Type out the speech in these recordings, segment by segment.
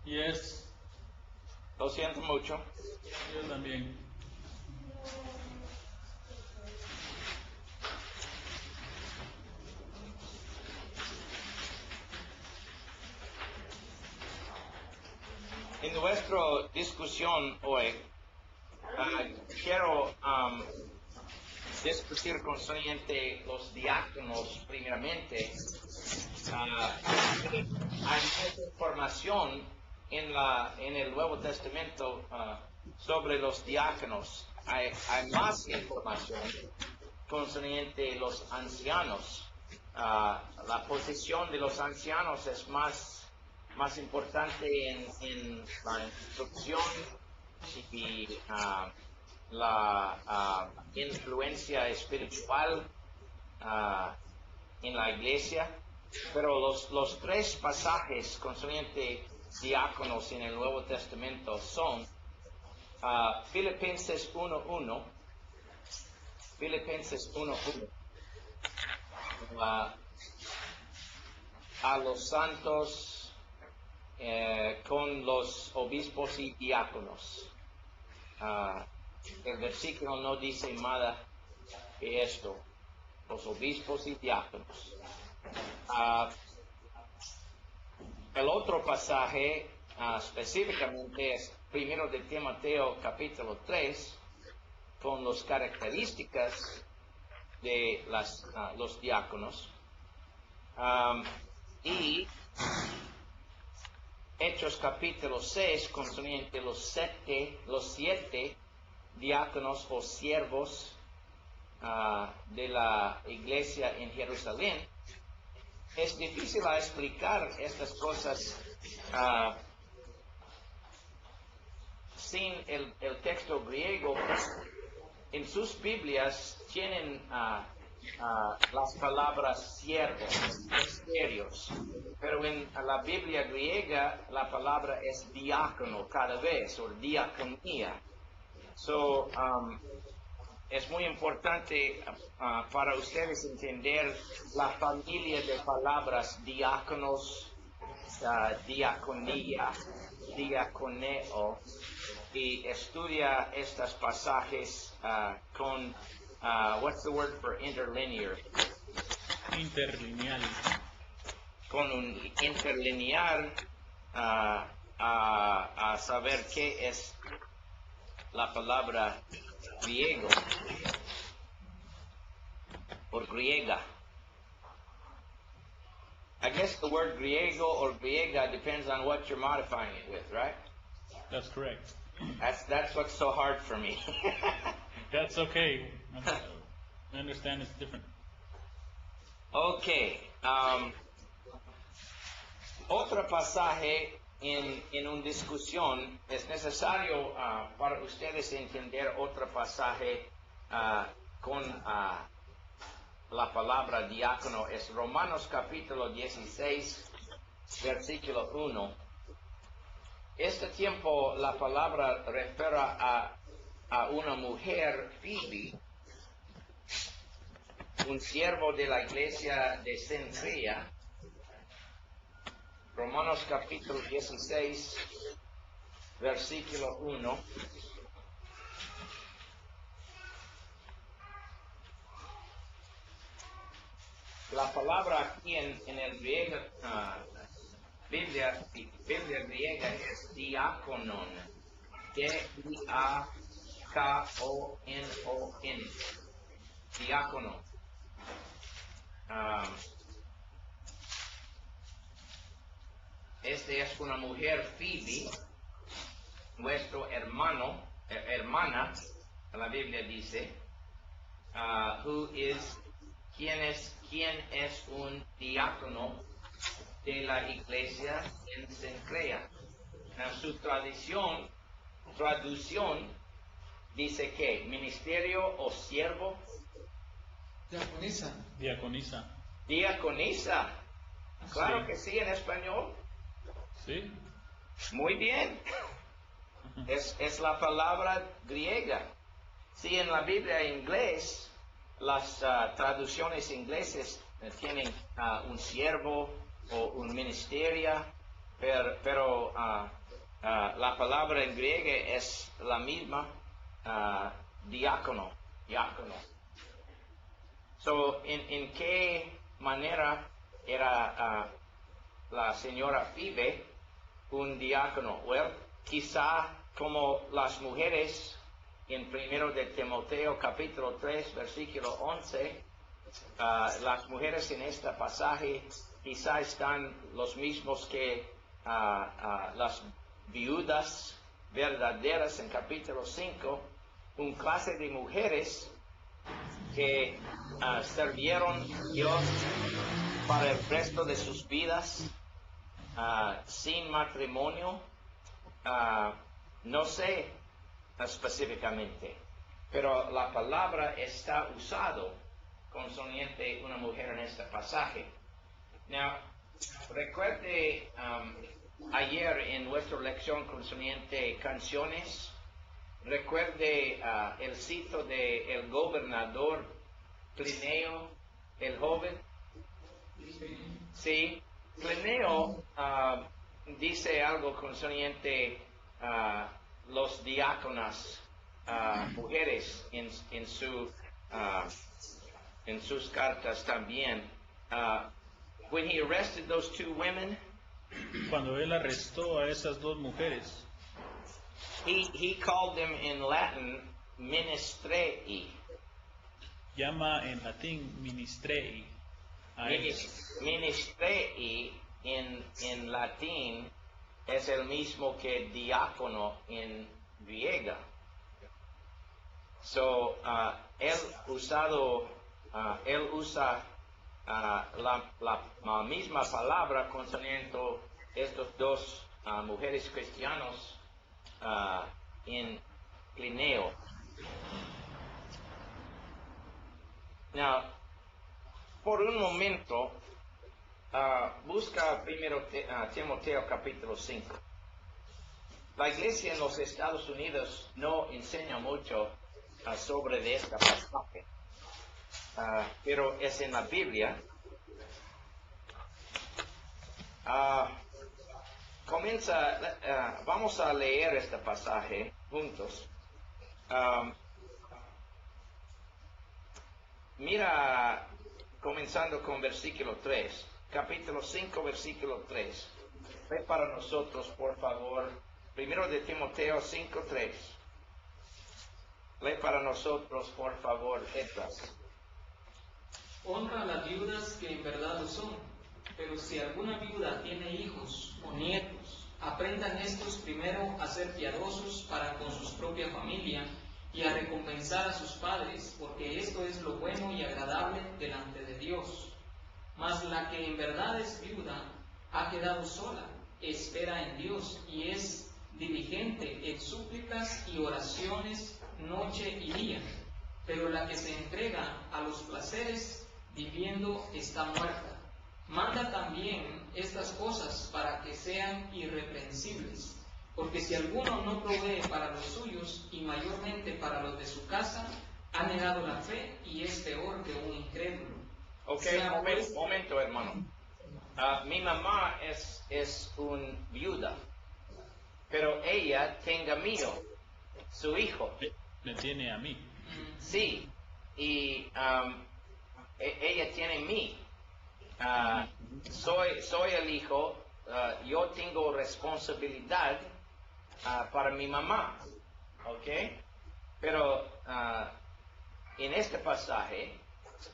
Yes, Lo siento mucho. yo también. En nuestra discusión hoy, quiero discutir concerniente los diáconos primeramente. Hay mucha información en el Nuevo Testamento sobre los diáconos. Hay más información concerniente los ancianos. La posición de los ancianos es más importante en la instrucción y la influencia espiritual en la iglesia, pero los tres pasajes concernientes diáconos en el Nuevo Testamento son Filipenses 1:1, Filipenses 1:1, a los santos con los obispos y diáconos. El versículo no dice nada que esto, los obispos y diáconos. El otro pasaje específicamente es 1 de Timoteo capítulo 3, con las características de los diáconos. Y Hechos capítulo 6, concerniente los siete diáconos o siervos de la iglesia en Jerusalén. Es difícil explicar estas cosas sin el texto griego. En sus Biblias tienen las palabras siervos, misterios, pero en la Biblia griega la palabra es diácono cada vez, o diaconía. Es muy importante para ustedes entender la familia de palabras diáconos, diaconía, diaconeo, y estudia estos pasajes con, what's the word for interlinear? Interlineal. Con un interlinear a saber qué es la palabra griego or griega. I guess the word griego or griega depends on what you're modifying it with, right? That's correct. That's what's so hard for me. That's okay. I understand it's different. Okay. Otro pasaje en una discusión es necesario para ustedes entender otro pasaje con la palabra diácono. Es Romanos capítulo 16, versículo 1. Este tiempo la palabra refiere a una mujer, Phoebe, un siervo de la iglesia de Cencrea. Romanos capítulo 16, versículo 1. La palabra aquí en el griego, Biblia griega es diáconon, D-I-A-K-O-N-O-N, diácono. Este es una mujer, Phoebe, nuestro hermana, la Biblia dice, quien es un diácono de la iglesia en Cencrea. Su traducción dice que ministerio o siervo. Diaconisa. Diaconisa. Diaconisa. Claro Sí. que sí, en español. Sí. Muy bien. Es la palabra griega. Sí, en la Biblia en inglés, las traducciones inglesas tienen un siervo o un ministerio, pero la palabra en griego es la misma, diácono. So, ¿en qué manera era la señora Phoebe un diácono? Well, quizá como las mujeres en 1 de Timoteo capítulo 3 versículo 11, las mujeres en este pasaje quizá están los mismos que las viudas verdaderas en capítulo 5, un clase de mujeres que sirvieron a Dios para el resto de sus vidas, sin matrimonio, no sé específicamente, pero la palabra está usado concerniente una mujer en este pasaje. Now, recuerde ayer en nuestra lección concerniente canciones, recuerde el cito de el gobernador Plinio, el joven. Sí, Plinio dice algo concerniente los diáconas mujeres en sus cartas también. When he arrested those two women, Cuando él arrestó a esas dos mujeres, he called them in Latin ministrei. llama en latín ministrei a ellas. Ministrei en latín es el mismo que diácono en griega. So, él usa la misma palabra concerniente estos dos mujeres cristianos en Plinio. Now, por un momento, busca primero Timoteo capítulo 5. La iglesia en los Estados Unidos no enseña mucho sobre de esta pasaje, pero es en la Biblia. Vamos a leer este pasaje juntos. Mira, comenzando con versículo 3, capítulo 5, versículo 3. Ve para nosotros, por favor, primero de Timoteo 5, 3. Lee para nosotros, por favor, Edras. Honra a las viudas que en verdad lo son, pero si alguna viuda tiene hijos o nietos, aprendan estos primero a ser piadosos para con su propia familia y a recompensar a sus padres, porque esto es lo bueno y agradable delante de Dios. Mas la que en verdad es viuda ha quedado sola, espera en Dios y es diligente en súplicas y oraciones noche y día, pero la que se entrega a los placeres viviendo está muerta. Manda también estas cosas para que sean irreprensibles, porque si alguno no provee para los suyos y mayormente para los de su casa, ha negado la fe y es peor que un incrédulo. Ok, momento, hermano. Mi mamá es un viuda, pero ella tenga mío, su hijo. Me tiene a mí. Sí, y ella tiene mí. Soy el hijo, yo tengo responsabilidad para mi mamá, ¿ok? Pero en este pasaje,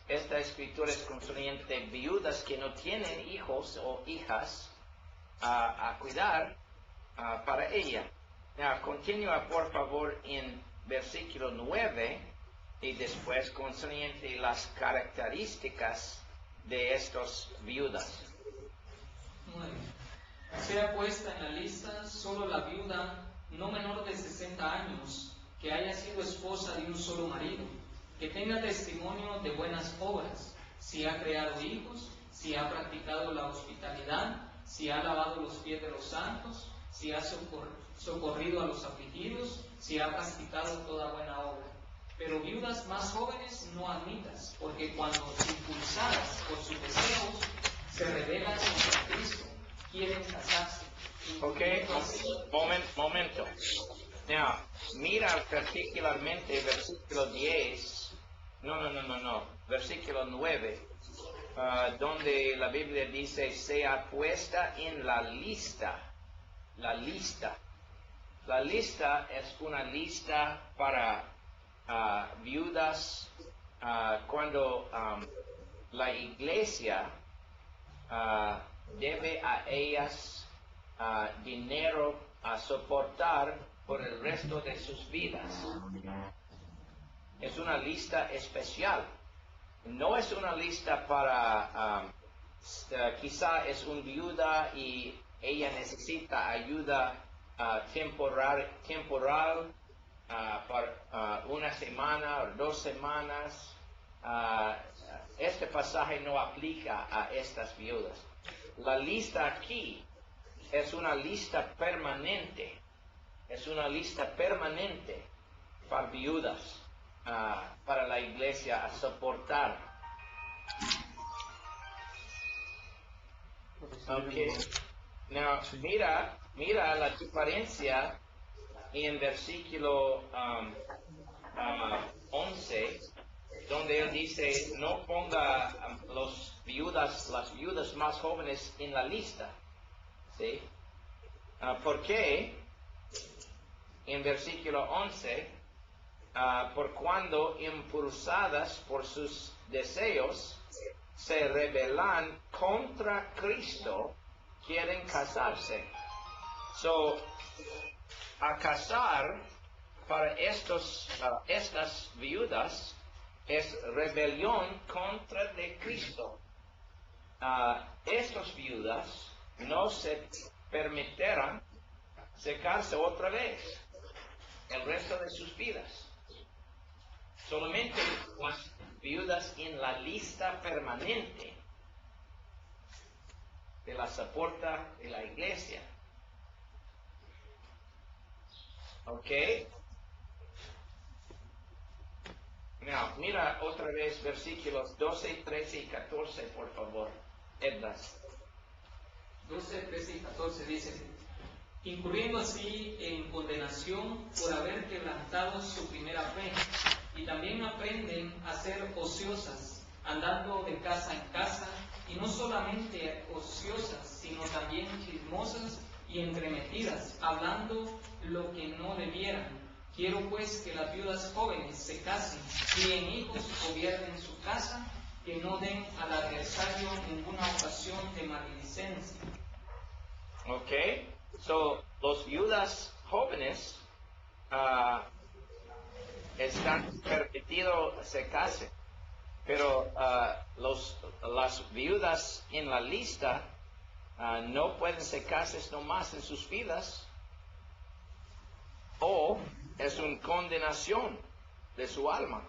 esta escritura es concerniente viudas que no tienen hijos o hijas a cuidar para ella. Continúa por favor en versículo 9 y después concerniente las características de estas viudas. 9. Sea puesta en la lista solo la viuda no menor de 60 años, que haya sido esposa de un solo marido, que tenga testimonio de buenas obras, si ha creado hijos, si ha practicado la hospitalidad, si ha lavado los pies de los santos, si ha socorrido a los afligidos, si ha practicado toda buena obra. Pero viudas más jóvenes no admitas, porque cuando impulsadas por sus deseos se rebelan contra Cristo, quieren casarse Ok, momento. Now, mira particularmente versículo 10, no, versículo 9, donde la Biblia dice, sea puesta en la lista. La lista. La lista es una lista para viudas cuando la iglesia debe a ellas dinero a soportar por el resto de sus vidas. Es una lista especial. No es una lista para, quizá es una viuda y ella necesita ayuda temporal por una semana o 2 semanas. Este pasaje no aplica a estas viudas. La lista aquí es una lista permanente. Es una lista permanente para viudas, para la iglesia a soportar. Okay. Now, mira la diferencia en versículo 11, donde él dice, no ponga las viudas más jóvenes en la lista. ¿Sí? ¿Por qué? En versículo 11, por cuando impulsadas por sus deseos, se rebelan contra Cristo, quieren casarse. So, a casar para estas viudas es rebelión contra de Cristo. Estas viudas no se permitirán secarse otra vez el resto de sus vidas. Solamente las viudas en la lista permanente de la soporta de la iglesia. ¿Ok? Now, mira otra vez versículos 12, 13 y 14, por favor. Edras. 12, 13 y 14 dice, incurriendo así en condenación por haber quebrantado su primera fe, y también aprenden a ser ociosas, andando de casa en casa, y no solamente ociosas, sino también chismosas y entremetidas, hablando lo que no debieran. Quiero pues que las viudas jóvenes se casen, críen hijos, gobiernen su casa, que no den al adversario ninguna ocasión de maledicencia. Ok, so los viudas jóvenes están permitidos se casen, pero las viudas en la lista no pueden se casar nomás en sus vidas, o es una condenación de su alma,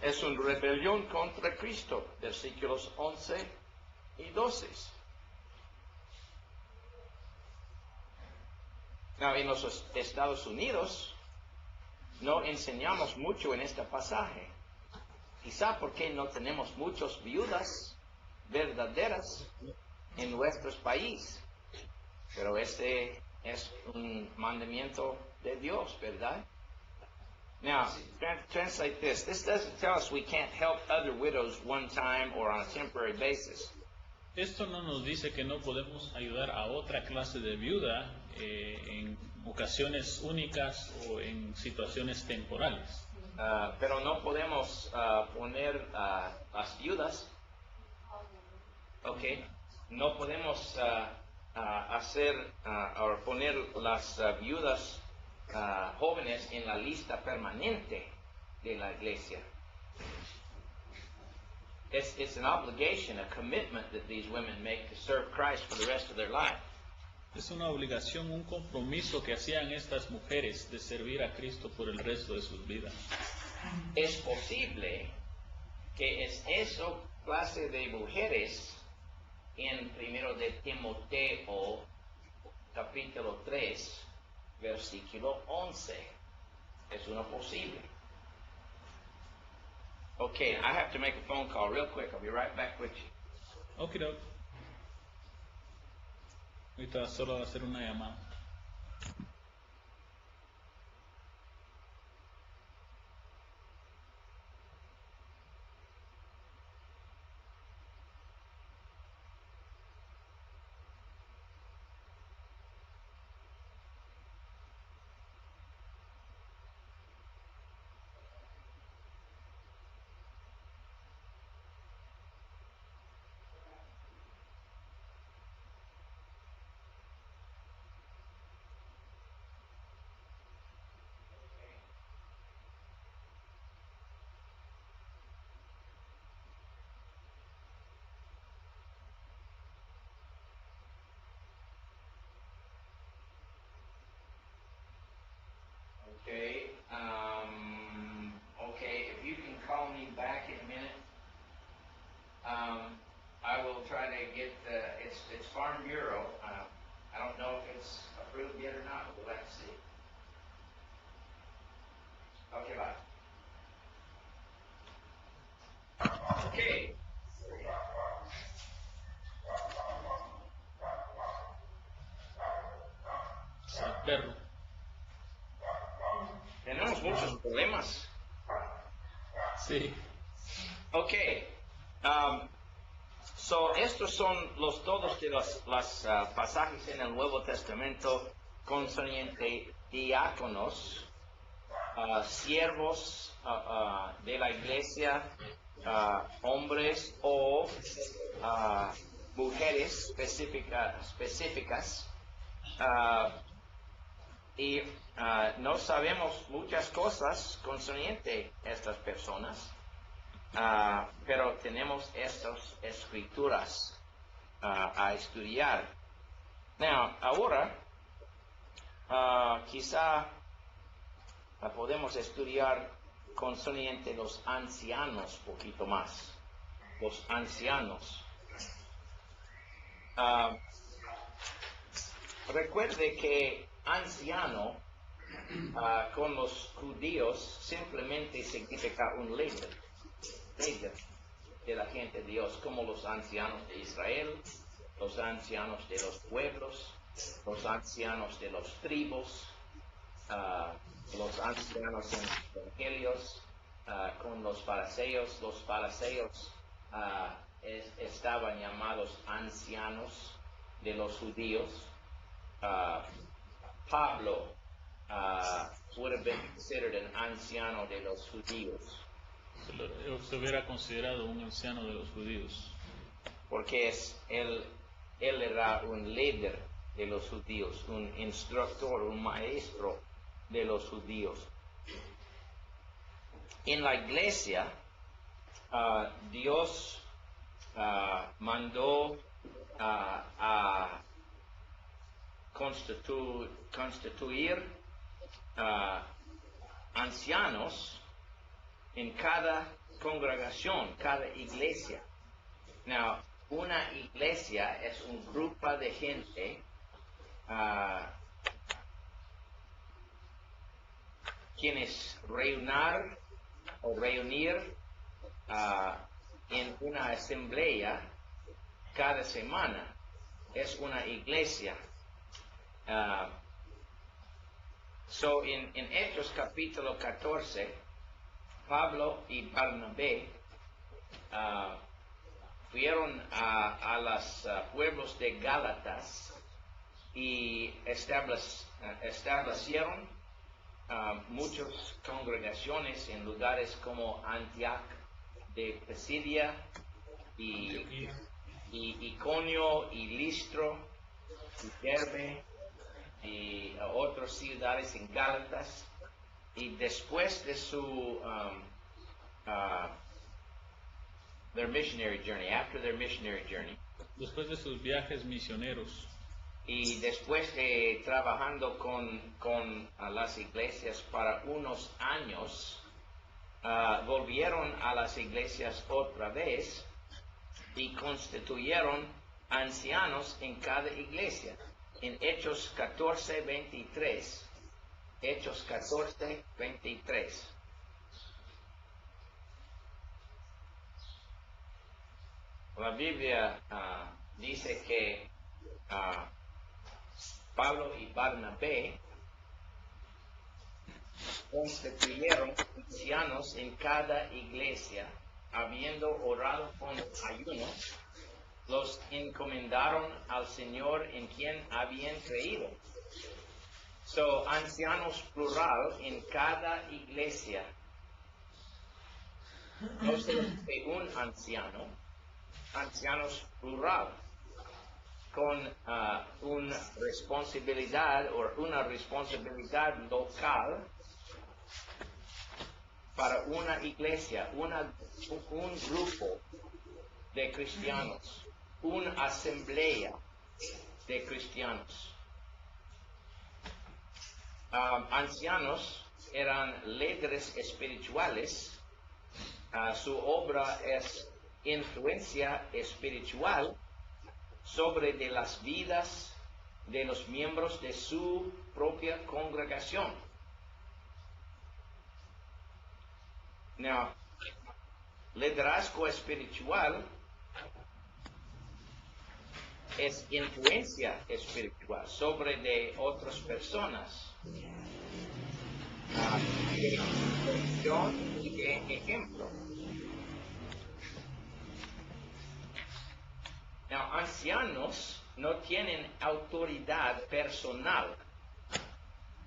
es una rebelión contra Cristo, versículos 11 y 12. Now, en los Estados Unidos no enseñamos mucho en este pasaje, quizá porque no tenemos muchas viudas verdaderas en nuestros países, pero este es un mandamiento de Dios, ¿verdad? Now, translate this. This doesn't tell us we can't help other widows one time or on a temporary basis. Esto no nos dice que no podemos ayudar a otra clase de viuda en ocasiones únicas o en situaciones temporales. Pero no podemos poner las viudas, okay, no podemos o poner las viudas jóvenes en la lista permanente de la iglesia. It's an obligation, a commitment that these women make to serve Christ for the rest of their life. Es una obligación, un compromiso que hacían estas mujeres de servir a Cristo por el resto de sus vidas. Es posible que es eso clase de mujeres en 1 de Timoteo capítulo 3 versículo 11. Es uno posible. Okay, I have to make a phone call real quick. I'll be right back with you. Okay, doc. Ahorita solo va a hacer una llamada. Okay. Okay, if you can call me back in a minute, I will try to get it's Farm Bureau. I don't know if it's approved yet or not, but we'll have to see. Okay, bye. Okay. El perro. Tenemos muchos problemas. Sí. Okay. So, estos son los todos de los pasajes en el Nuevo Testamento concerniente diáconos, siervos de la iglesia, hombres o mujeres específicas. Y no sabemos muchas cosas concerniente a estas personas. Pero tenemos estas escrituras a estudiar. Now, ahora, quizá podemos estudiar concerniente los ancianos un poquito más. Los ancianos. Recuerde que anciano con los judíos simplemente significa un líder de la gente de Dios, como los ancianos de Israel, los ancianos de los pueblos, los ancianos de los tribus, los ancianos en los evangelios, con los fariseos. Los fariseos estaban llamados ancianos de los judíos. Pablo would have been considered an anciano de los judíos. Se hubiera considerado un anciano de los judíos. Porque él era un líder de los judíos, un instructor, un maestro de los judíos. En la iglesia, Dios mandó a constituir ancianos en cada congregación, cada iglesia. Now, una iglesia es un grupo de gente quienes reunir en una asamblea cada semana. Es una iglesia. So, en Hechos capítulo 14, Pablo y Barnabé fueron a los pueblos de Gálatas y establecieron muchas congregaciones en lugares como Antioch de Pisidia y Iconio y Listro y Derbe y otras ciudades en Gálatas. Y después de su their missionary journey, after their missionary journey, Después de sus viajes misioneros y después de trabajando con las iglesias para unos años, volvieron a las iglesias otra vez y constituyeron ancianos en cada iglesia. En Hechos 14:23, Hechos 14:23. La Biblia dice que Pablo y Barnabé constituyeron ancianos en cada iglesia, habiendo orado con ayuno, los encomendaron al Señor en quien habían creído. So, ancianos plural en cada iglesia. No solo de un anciano, ancianos plural, con una responsabilidad local para una iglesia, un grupo de cristianos, una asamblea de cristianos. Ancianos eran líderes espirituales. Su obra es influencia espiritual sobre de las vidas de los miembros de su propia congregación. Now, liderazgo espiritual es influencia espiritual sobre de otras personas. Dirección y ejemplo. Now, ancianos no tienen autoridad personal.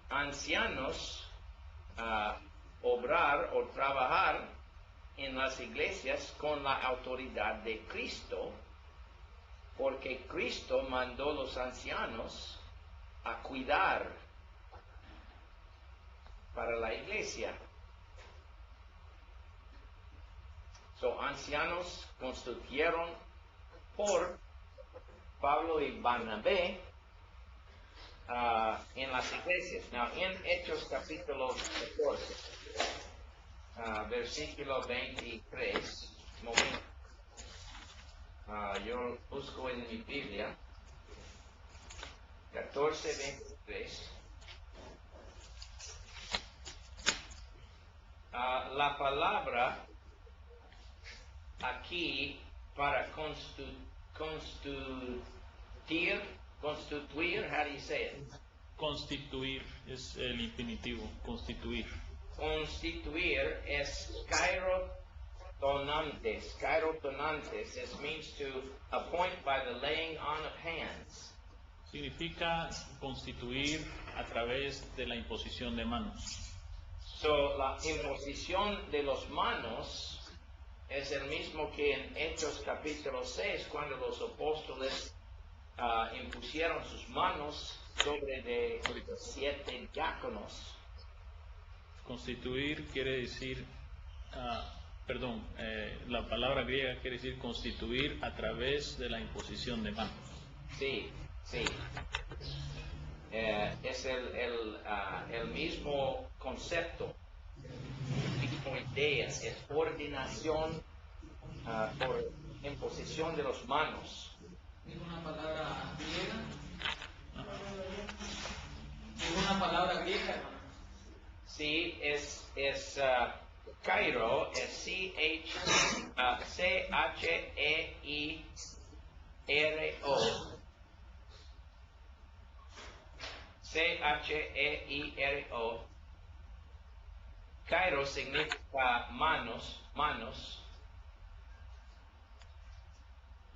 Ancianos obrar o trabajar en las iglesias con la autoridad de Cristo, porque Cristo mandó a los ancianos a cuidar para la iglesia. So, ancianos constituyeron por Pablo y Barnabé en las iglesias. Now, en Hechos capítulo 14, versículo 23, momento. Yo busco en mi Biblia, 14:23. La palabra aquí para constituir, how do you say it? Constituir es el infinitivo, constituir. Constituir es kairotonantes. Kairotonantes, it means to appoint by the laying on of hands. Significa constituir a través de la imposición de manos. So, la imposición de las manos es el mismo que en Hechos capítulo 6, cuando los apóstoles impusieron sus manos sobre de 7 diáconos. Constituir quiere decir, la palabra griega quiere decir constituir a través de la imposición de manos. Sí, sí. Es el mismo concepto, misma idea, es coordinación por imposición de las manos. ¿Es una palabra griega? ¿Es una palabra griega, hermano? Sí, es Cairo, es C-H-E-I-R-O. C-H-E-I-R-O. Cairo significa manos.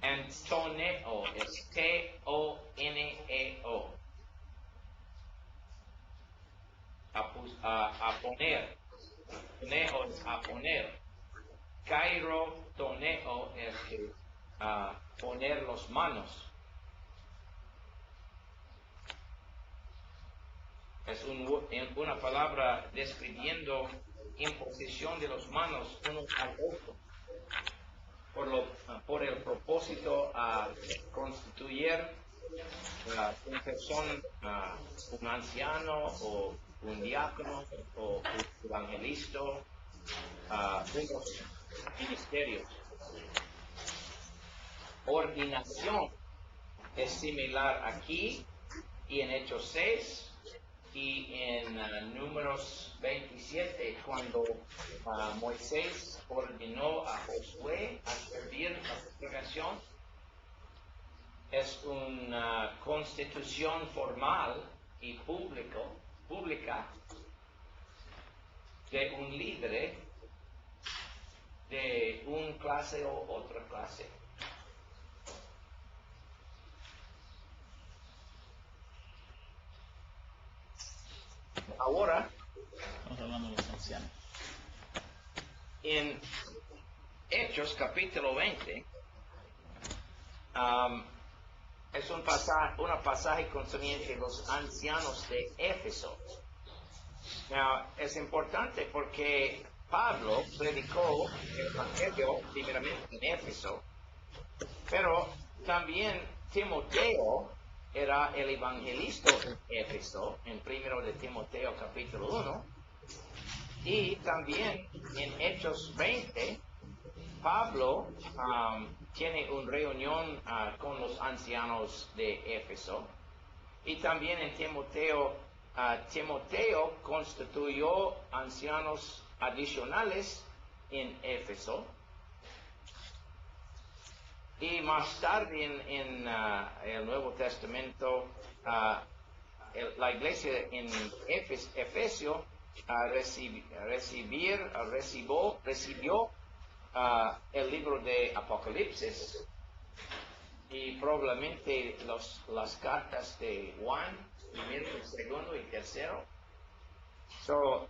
And toneo es T-O-N-E-O. A poner. Toneo es a poner. Cairo, toneo es poner las manos. Es una palabra describiendo imposición de las manos uno al otro por el propósito a constituir una persona, un anciano o un diácono o un evangelista, unos ministerios. Ordinación es similar aquí y en Hechos 6 y en Números 27, cuando Moisés ordenó a Josué a servir la congregación. es una constitución formal y pública de un líder de una clase o otra clase. Ahora, Estamos hablando de los ancianos. en Hechos capítulo 20, es un pasaje concerniente a los ancianos de Éfeso. Now, es importante porque Pablo predicó el Evangelio primeramente en Éfeso, pero también Timoteo era el evangelista en Éfeso, en 1 de Timoteo capítulo 1, y también en Hechos 20, Pablo tiene una reunión con los ancianos de Éfeso, y también en Timoteo, Timoteo constituyó ancianos adicionales en Éfeso, y más tarde en el Nuevo Testamento, la iglesia en Efesio recibió el libro de Apocalipsis y probablemente las cartas de Juan, primero, segundo y tercero. So,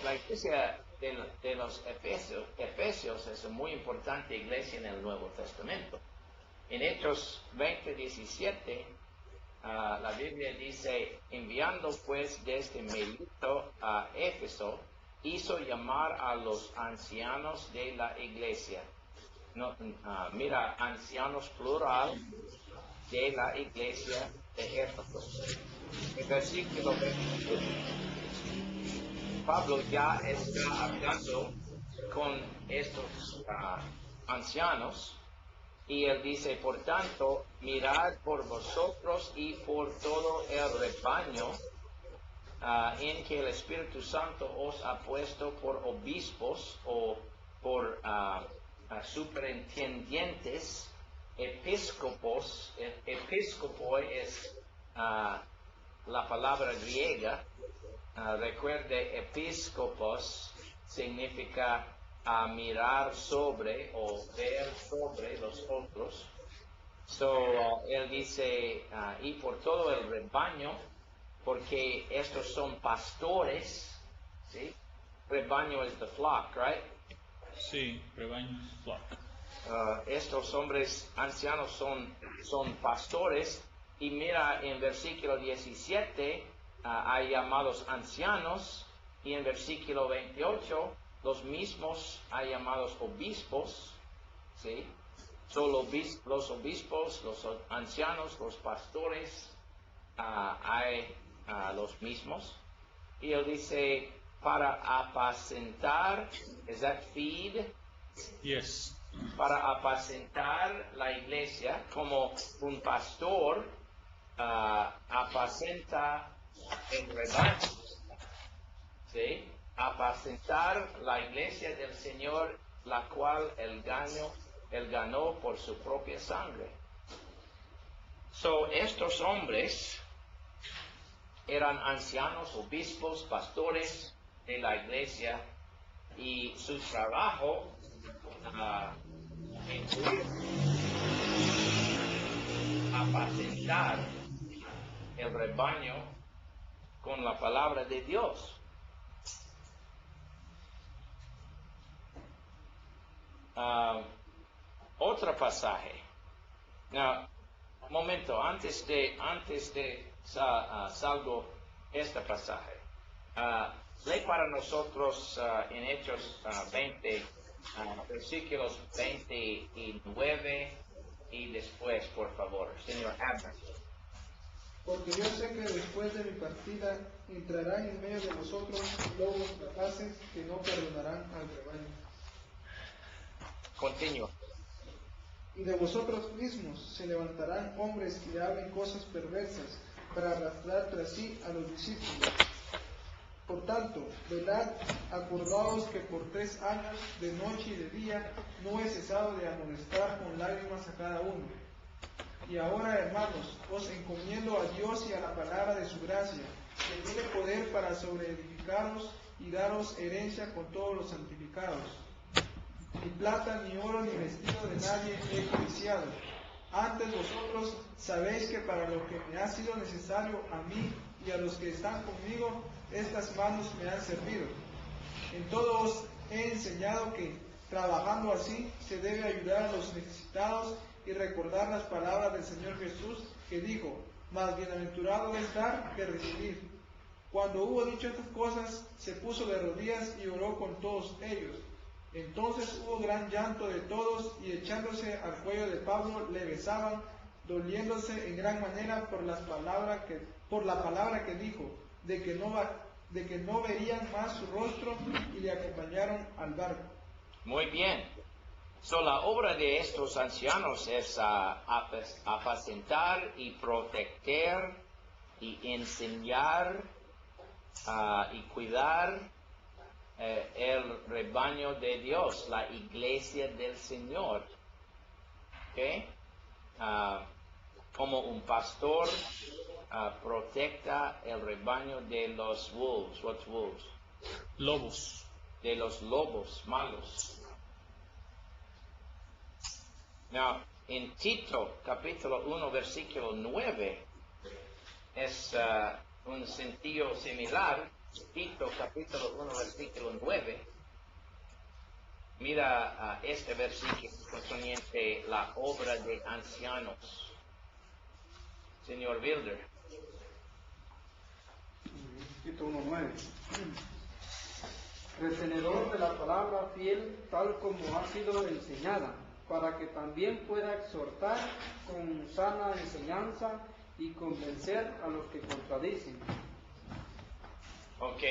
la iglesia de los Efesios es una muy importante iglesia en el Nuevo Testamento. En Hechos 20:17, la Biblia dice, enviando pues desde Mileto a Éfeso, hizo llamar a los ancianos de la iglesia. Mira, ancianos plural de la iglesia de Éfeso. En versículo 22, Pablo ya está hablando con estos ancianos y él dice, por tanto, mirad por vosotros y por todo el rebaño en que el Espíritu Santo os ha puesto por obispos o por superintendientes, episcopos. Episcopo es la palabra griega. Recuerde, episcopos significa mirar sobre o ver sobre los otros. Él dice, y por todo el rebaño, porque estos son pastores, ¿sí? Rebaño es the flock, right? Sí, rebaño, flock. Estos hombres ancianos son pastores, y mira en versículo 17, hay llamados ancianos, y en versículo 28, los mismos hay llamados obispos, ¿sí? Son los obispos, los ancianos, los pastores, hay los mismos. Y él dice, para apacentar, ¿is that feed? Yes. Para apacentar la iglesia, como un pastor apacenta el rebaño, ¿sí? Apacentar la iglesia del Señor, la cual él ganó por su propia sangre. Estos hombres eran ancianos, obispos, pastores de la iglesia, y su trabajo incluye apacentar el rebaño con la palabra de Dios. Otro pasaje. Now, un momento, antes de salgo este pasaje. Lee para nosotros en Hechos 20, versículos 29 y después, por favor, señor Abner. Porque yo sé que después de mi partida entrarán en medio de vosotros lobos rapaces que no perdonarán al rebaño. Continúa. Y de vosotros mismos se levantarán hombres que hablen cosas perversas para arrastrar tras sí a los discípulos. Por tanto, velad, acordaos que por 3 años, de noche y de día, no he cesado de amonestar con lágrimas a cada uno. Y ahora, hermanos, os encomiendo a Dios y a la palabra de su gracia, que tiene poder para sobreedificaros y daros herencia con todos los santificados. Ni plata, ni oro, ni vestido de nadie he codiciado. Antes vosotros sabéis que para lo que me ha sido necesario a mí y a los que están conmigo, estas manos me han servido. En todo os he enseñado que, trabajando así, se debe ayudar a los necesitados y recordar las palabras del Señor Jesús, que dijo: más bienaventurado es dar que recibir. Cuando hubo dicho estas cosas, se puso de rodillas y oró con todos ellos. Entonces hubo gran llanto de todos, y echándose al cuello de Pablo le besaban, doliéndose en gran manera por la palabra que dijo, de que no verían más su rostro, y le acompañaron al barco. Muy bien. So, la obra de estos ancianos es apacentar y proteger y enseñar y cuidar el rebaño de Dios, la iglesia del Señor. ¿Okay? Como un pastor protecta el rebaño de los wolves. What's wolves? Lobos. De los lobos malos. Now, en Tito, capítulo 1, versículo 9, es un sentido similar. Tito, capítulo 1, versículo 9. Mira este versículo concerniente la obra de ancianos. Señor Wilder. Tito 1:9. Retenedor de la palabra fiel, tal como ha sido enseñada, para que también pueda exhortar con sana enseñanza y convencer a los que contradicen. Ok,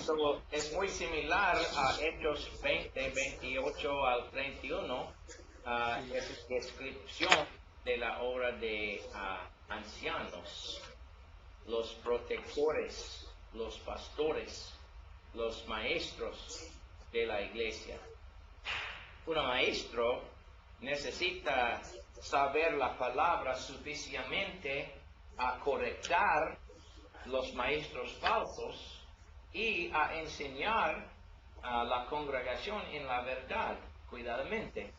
so, es muy similar a Hechos 20, 28 al 31, es descripción de la obra de ancianos, los protectores, los pastores, los maestros de la iglesia. Un maestro necesita saber la palabra suficientemente a correctar los maestros falsos y a enseñar a la congregación en la verdad, cuidadamente.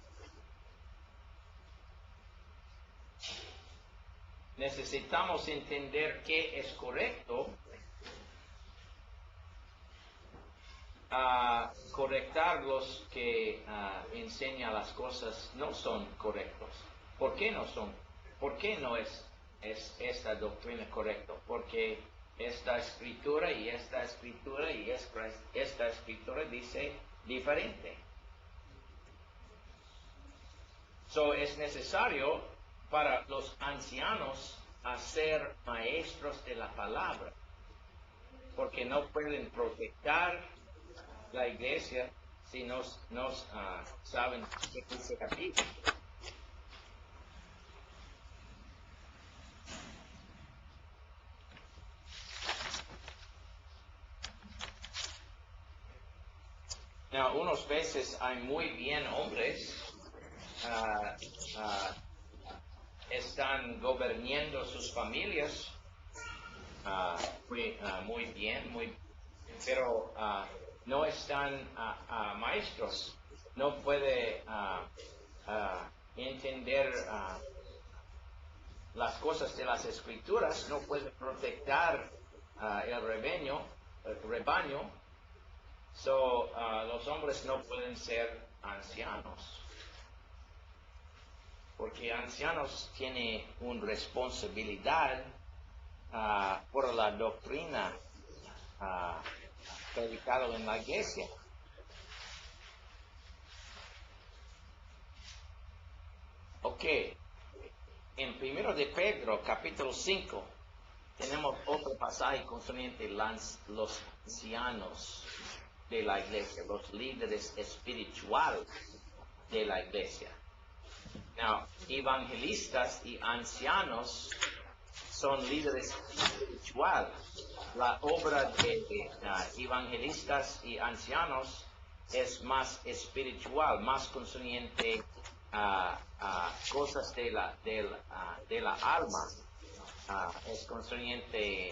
Necesitamos entender qué es correcto, correctar los que enseñan las cosas no son correctos. ¿Por qué no son? ¿Por qué no es esta doctrina correcta? Porque esta escritura y esta escritura y esta escritura dice diferente. So, es necesario para los ancianos ser maestros de la palabra, porque no pueden proteger la iglesia si no saben qué dice aquí. Now, unas veces hay muy bien hombres están gobernando sus familias muy bien, pero no están maestros, no puede entender las cosas de las escrituras, no puede proteger el rebaño. So, los hombres no pueden ser ancianos, porque ancianos tienen una responsabilidad por la doctrina predicada en la iglesia. Ok, en 1 de Pedro, capítulo 5, tenemos otro pasaje concerniente los ancianos de la iglesia, los líderes espirituales de la iglesia. Now, evangelistas y ancianos son líderes espirituales. La obra de evangelistas y ancianos es más espiritual, más concerniente cosas de la alma, es concerniente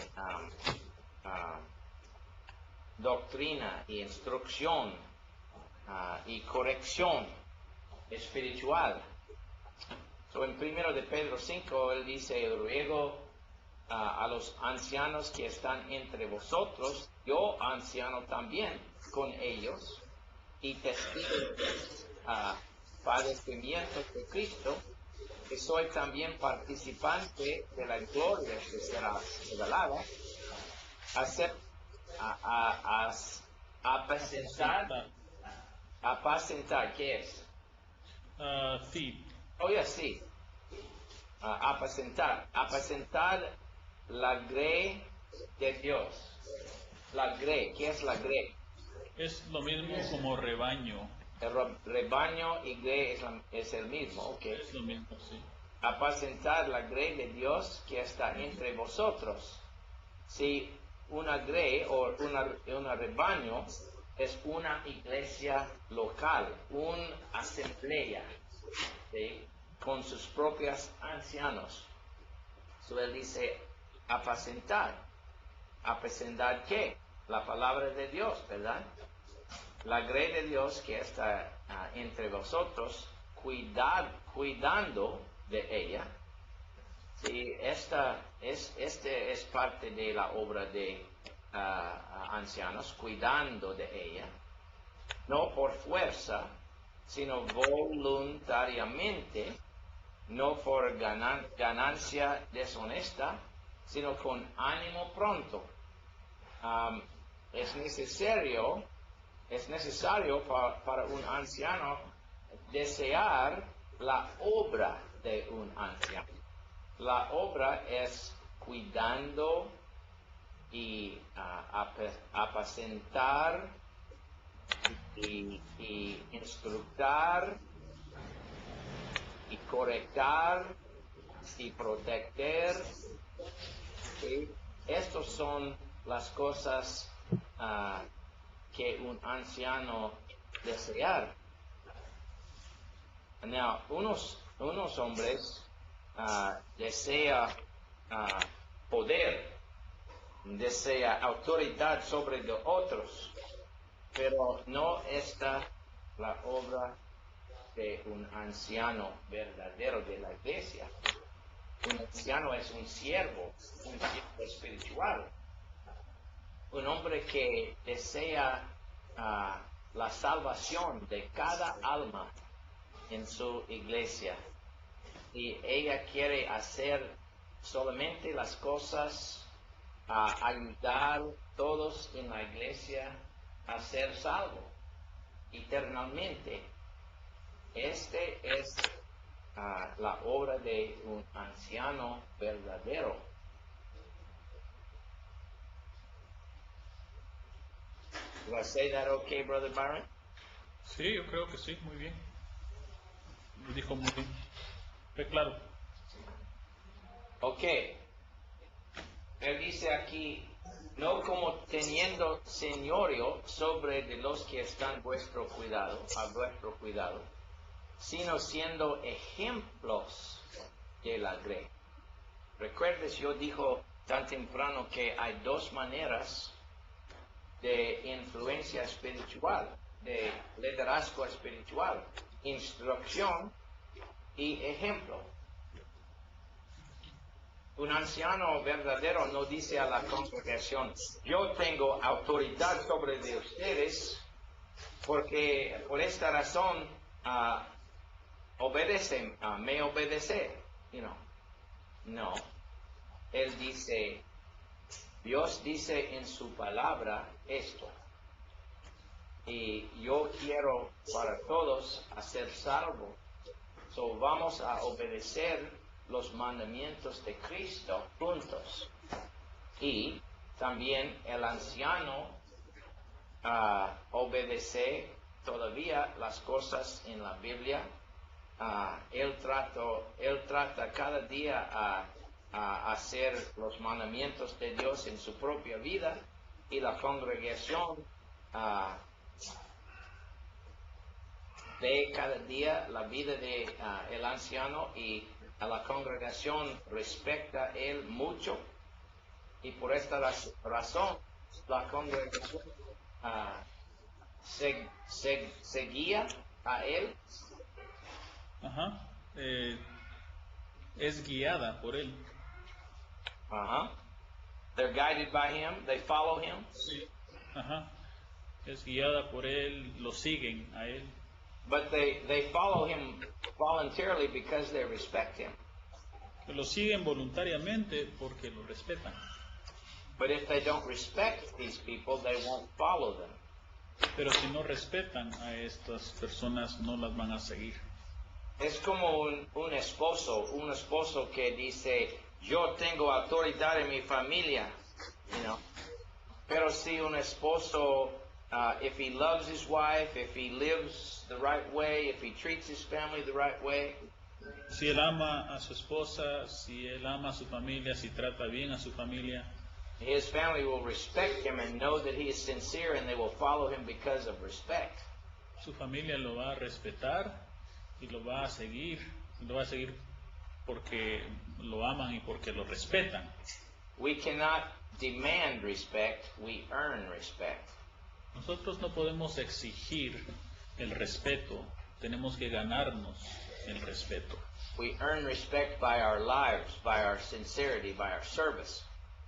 doctrina y instrucción y corrección espiritual. So, en 1 de Pedro 5, él dice, ruego a los ancianos que están entre vosotros, yo anciano también con ellos, y testigo padecimientos de Cristo, que soy también participante de la gloria que será revelada, apacentar, ¿qué es? Feed. Oye, sí, apacentar la grey de Dios. La grey, ¿qué es la grey? Es lo mismo como rebaño. El rebaño y grey es el mismo, ok. Es lo mismo, sí. Apacentar la grey de Dios que está entre vosotros. Si una grey o una rebaño es una iglesia local, una asamblea, ¿sí? Con sus propios ancianos. So, él dice apacentar. ¿Apacentar qué? La palabra de Dios, ¿verdad? La grey de Dios que está entre vosotros, cuidando de ella. Sí, este es parte de la obra de ancianos, cuidando de ella, no por fuerza, sino voluntariamente, no por ganancia deshonesta, sino con ánimo pronto. Es necesario para un anciano desear la obra de un anciano. La obra es cuidando y apacentar y instructar y correctar y proteger. ¿Sí? Estas son las cosas que un anciano desear. Now, unos hombres desea poder, desea autoridad sobre de otros, pero no está la obra de un anciano verdadero de la iglesia. Un anciano es un siervo espiritual, un hombre que desea la salvación de cada alma en su iglesia, y ella quiere hacer solamente las cosas, ayudar a todos en la iglesia a ser salvos eternamente. Este es la obra de un anciano verdadero. Do I say that okay, Brother Byron? Sí, yo creo que sí, muy bien. Lo dijo muy bien. Fue claro. Ok. Él dice aquí, no como teniendo señorío sobre de los que están a vuestro cuidado, sino siendo ejemplos de la grey. Recuerdes, yo dijo tan temprano que hay dos maneras de influencia espiritual, de liderazgo espiritual: instrucción y ejemplo. Un anciano verdadero no dice a la congregación, yo tengo autoridad sobre de ustedes porque por esta razón me obedecen. No. Él dice, Dios dice en su palabra esto, y yo quiero para todos hacer salvo. So vamos a obedecer los mandamientos de Cristo juntos. Y también el anciano obedece todavía las cosas en la Biblia. Él trata cada día a hacer los mandamientos de Dios en su propia vida, y la congregación ve cada día la vida de el anciano y a la congregación respecta a él mucho, y por esta razón la congregación se guía a él. Ajá. Es guiada por él. They're guided by him, they follow him. Ajá. Es guiada por él, lo siguen a él. But they follow him voluntarily because they respect him. Lo siguen voluntariamente porque lo respetan. But if they don't respect these people, they won't follow them. Pero si no respetan a estas personas, no las van a seguir. Es como un esposo que dice, yo tengo autoridad en mi familia, you know. Pero si un esposo, if he loves his wife, if he lives the right way, if he treats his family the right way, si él ama a su esposa, si él ama a su familia, si trata bien a su familia, his family will respect him and know that he is sincere, and they will follow him because of respect. Su familia lo va a respetar y lo va a seguir porque lo aman y porque lo respetan. We cannot demand respect, we earn respect. Nosotros no podemos exigir el respeto, tenemos que ganarnos el respeto. We earn respect by our lives, by our sincerity, by our service.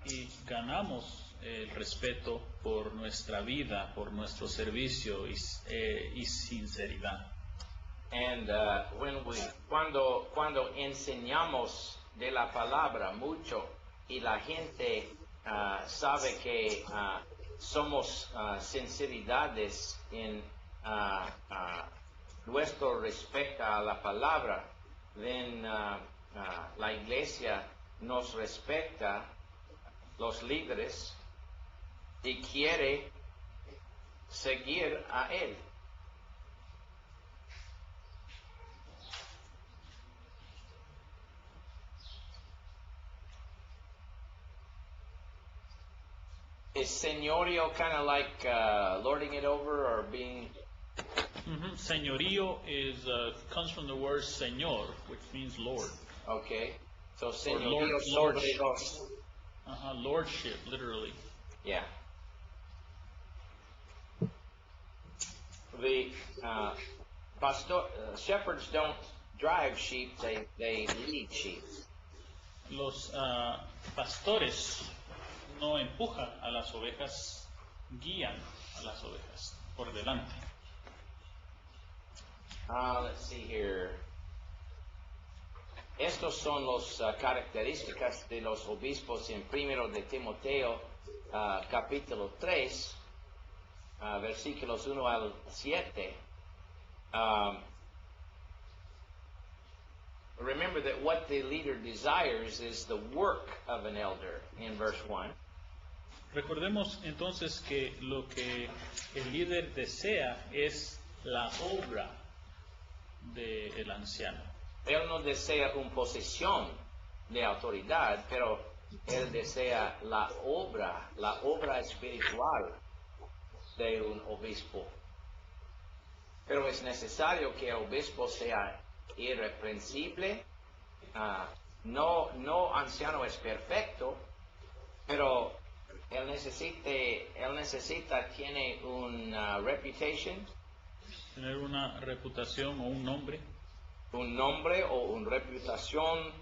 Y ganamos el respeto por nuestra vida, por nuestro servicio y sinceridad. And cuando enseñamos de la palabra mucho y la gente sabe que somos sinceridades en nuestro respeto a la palabra, then la iglesia nos respeta, los líderes, y quiere seguir a él. Is señorío kind of like lording it over or being? Señorío comes from the word señor, which means Lord. Okay, so señorío lordship. sobre los. Lordship, literally. Yeah. The shepherds don't drive sheep; they lead sheep. Los pastores no empujan a las ovejas, guían a las ovejas por delante. Let's see here. Estos son las características de los obispos en 1 de Timoteo, capítulo 3, versículos 1 al 7. Remember that what the leader desires is the work of an elder in verse 1. Recordemos entonces que lo que el líder desea es la obra del anciano. Él no desea una posición de autoridad, pero él desea la obra espiritual de un obispo. Pero es necesario que el obispo sea irreprensible. No anciano es perfecto, pero él necesita tiene una reputation. Tener una reputación o un nombre. Un nombre o una reputación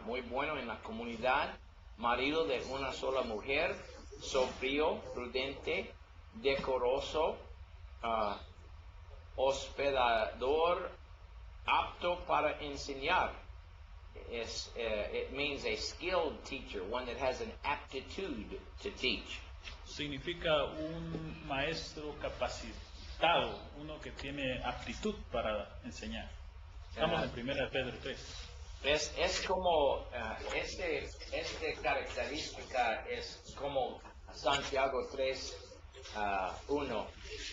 muy bueno en la comunidad, marido de una sola mujer, sobrio, prudente, decoroso, hospedador, apto para enseñar. It means a skilled teacher, one that has an aptitude to teach. Significa un maestro capacitado, uno que tiene aptitud para enseñar. Estamos en 1 Pedro 3. Es como, esta característica es como Santiago 3, 1,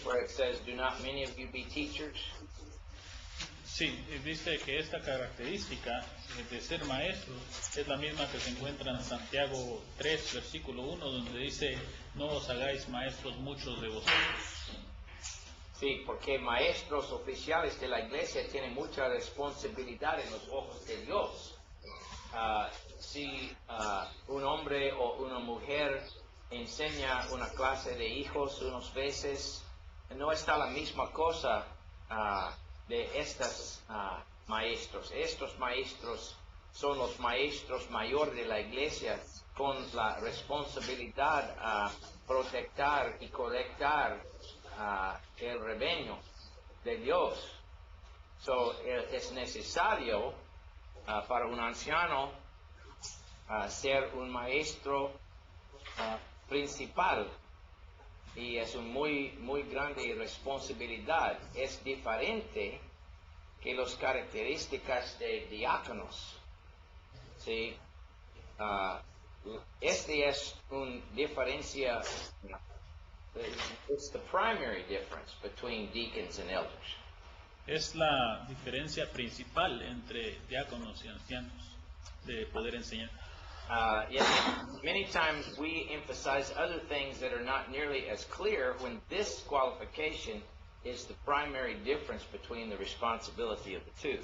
where it says, do not many of you be teachers? Sí, dice que esta característica de ser maestro es la misma que se encuentra en Santiago 3, versículo 1, donde dice, no os hagáis maestros muchos de vosotros. Sí, porque maestros oficiales de la iglesia tienen mucha responsabilidad en los ojos de Dios. Si un hombre o una mujer enseña una clase de hijos unas veces, no está la misma cosa de estos maestros. Estos maestros son los maestros mayores de la iglesia con la responsabilidad a proteger y correctar el rebaño de Dios. Es necesario para un anciano ser un maestro principal, y es una muy grande responsabilidad. Es diferente que las características de diáconos. ¿Sí? Este es una diferencia. It's the primary difference between deacons and elders. Es la diferencia principal entre diáconos y ancianos de poder enseñar. Yet many times we emphasize other things that are not nearly as clear when this qualification is the primary difference between the responsibility of the two.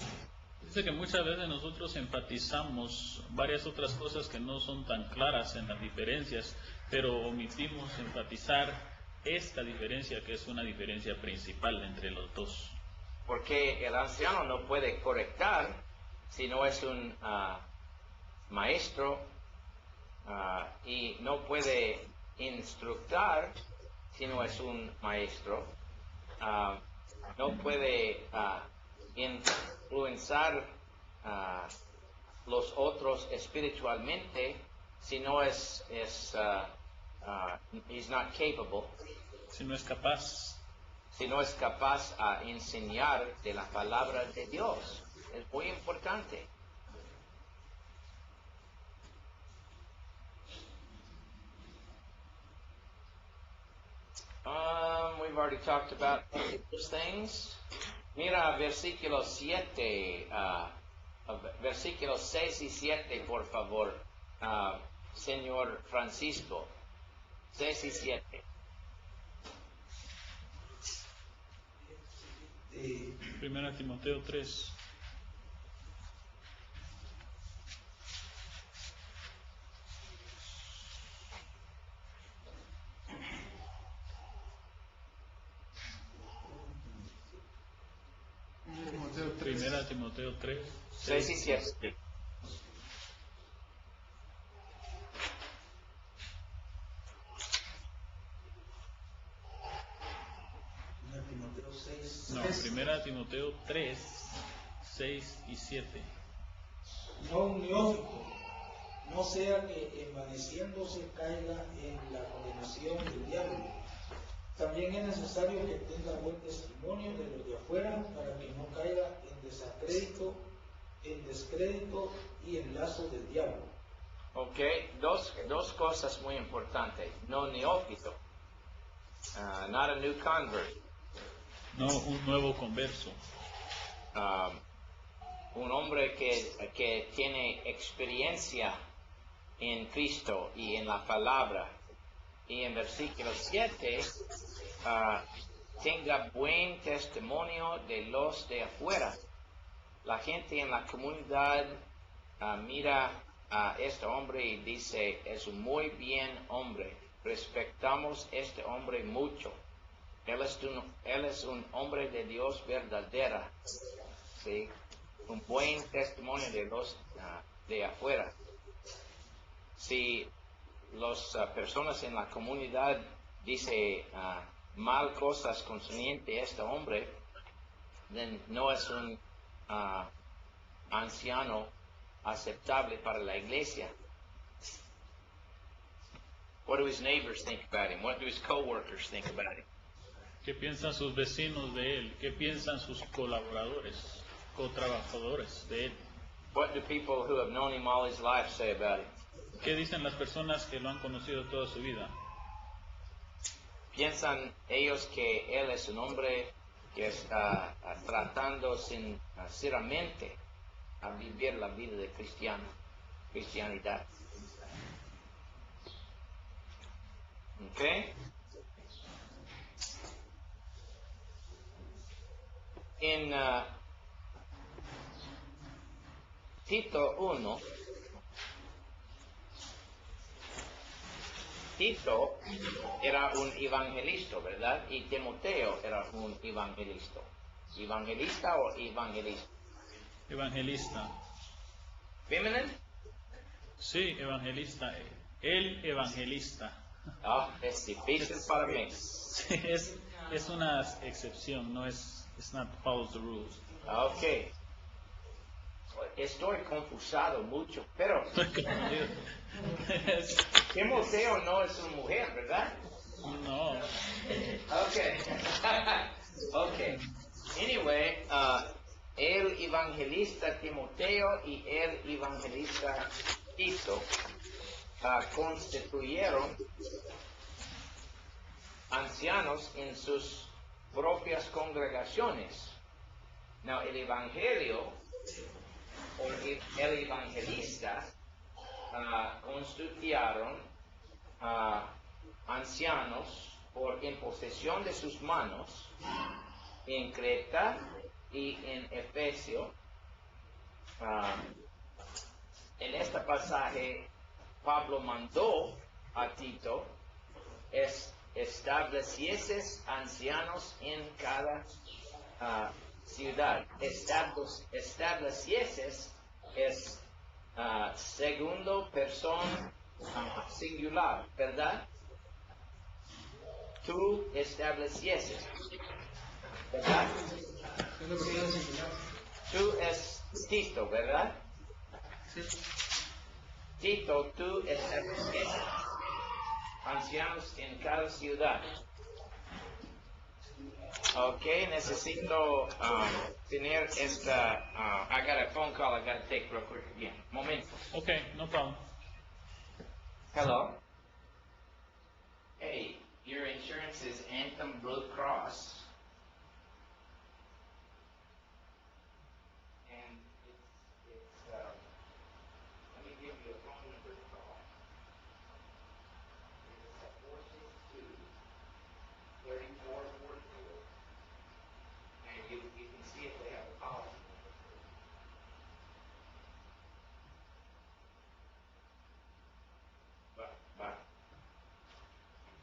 Dice que muchas veces nosotros enfatizamos varias otras cosas que no son tan claras en las diferencias, pero omitimos enfatizar esta diferencia, que es una diferencia principal entre los dos. Porque el anciano no puede correctar si no es un maestro, y no puede instructar si no es un maestro, no puede influenciar los otros espiritualmente si no he's not capable, Si no es capaz, si no es capaz a enseñar de la palabra de Dios. Es muy importante. We've already talked about those things. Mira versículo 7, versículos 6 y 7, por favor, señor Francisco. 6 y 7. Primera Timoteo 3. Primera Timoteo 3, 6 y 7. no, Primera Timoteo 3, 6 y 7. No un neófito, no sea que envaneciéndose caiga en la condenación del diablo. También es necesario que tenga buen testimonio de los de afuera para que no caiga en descrédito y en lazo del diablo. Ok, dos cosas muy importantes. No neófito, not a new convert. No un nuevo converso. Un hombre que tiene experiencia en Cristo y en la palabra. Y en versículo 7, tenga buen testimonio de los de afuera. La gente en la comunidad mira a este hombre y dice, es un muy bien hombre, respetamos este hombre mucho. Él es un hombre de Dios verdadera. ¿Sí? Un buen testimonio de los de afuera. Si las personas en la comunidad dicen mal cosas concerniente a este hombre, then no es un anciano aceptable para la iglesia. What do his neighbors think about him? What do his co-workers think about him? ¿Qué piensan sus vecinos de él? ¿Qué piensan sus colaboradores, cotrabajadores de él? What do people who have known him all his life say about him? ¿Qué dicen las personas que lo han conocido toda su vida? ¿Piensan ellos que él es un hombre que está tratando sinceramente a vivir la vida de cristianidad? ¿Ok? en Tito 1, Tito era un evangelista, ¿verdad? Y Timoteo era un evangelista. ¿Evangelista o evangelista? Evangelista. ¿Femenino? Sí, evangelista. El evangelista. Ah, es difícil para mí. Sí, es una excepción, no es, it's not follows the rules. Ok. Estoy confusado mucho, pero Timoteo no es una mujer, ¿verdad? No. Okay. Okay. Anyway, el evangelista Timoteo y el evangelista Tito constituyeron ancianos en sus propias congregaciones. Now, el evangelio o el evangelista constituyeron ancianos por imposición de sus manos en Creta y en Efesio. En este pasaje, Pablo mandó a Tito estableciese ancianos en cada ciudad. Estableciese es segundo persona singular, ¿verdad? Tú establecieses, ¿verdad? Tú es Tito, ¿verdad? Tito, tú establecieses ancianos en cada ciudad. Ok, necesito tener esta. I got a phone call I got to take real quick again. Momento. Okay, no problem. Hello. Hey, your insurance is Anthem Blue Cross. And it's let me give you a phone number to call. It's 462-3442. And you can see if they have a policy.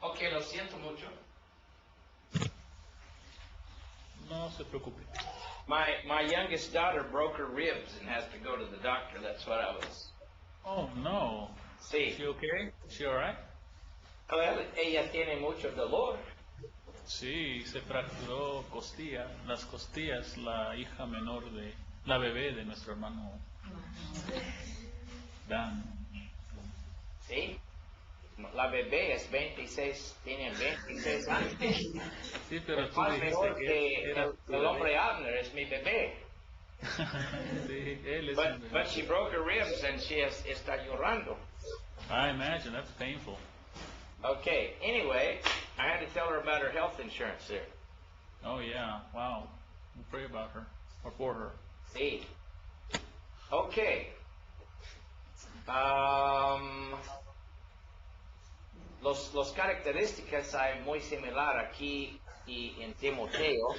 Ok, lo siento mucho. No se preocupe. My youngest daughter broke her ribs and has to go to the doctor. That's what I was. Oh, no. Sí. Is she okay? Is she alright? Well, ella tiene mucho dolor. Sí, se fracturó las costillas, la hija menor la bebé de nuestro hermano Dan. Sí. La bebé es 26, tiene 26 años. Sí, pero tú Más dijiste mejor que que era tu el hombre bebé. Abner es mi bebé. Sí, él es un bebé. But she broke her ribs and she está llorando. I imagine, that's painful. Okay, anyway, I had to tell her about her health insurance there. Oh yeah, wow. We'll pray about her, or for her. Sí. Okay. Los características hay muy similar aquí y en Timoteo.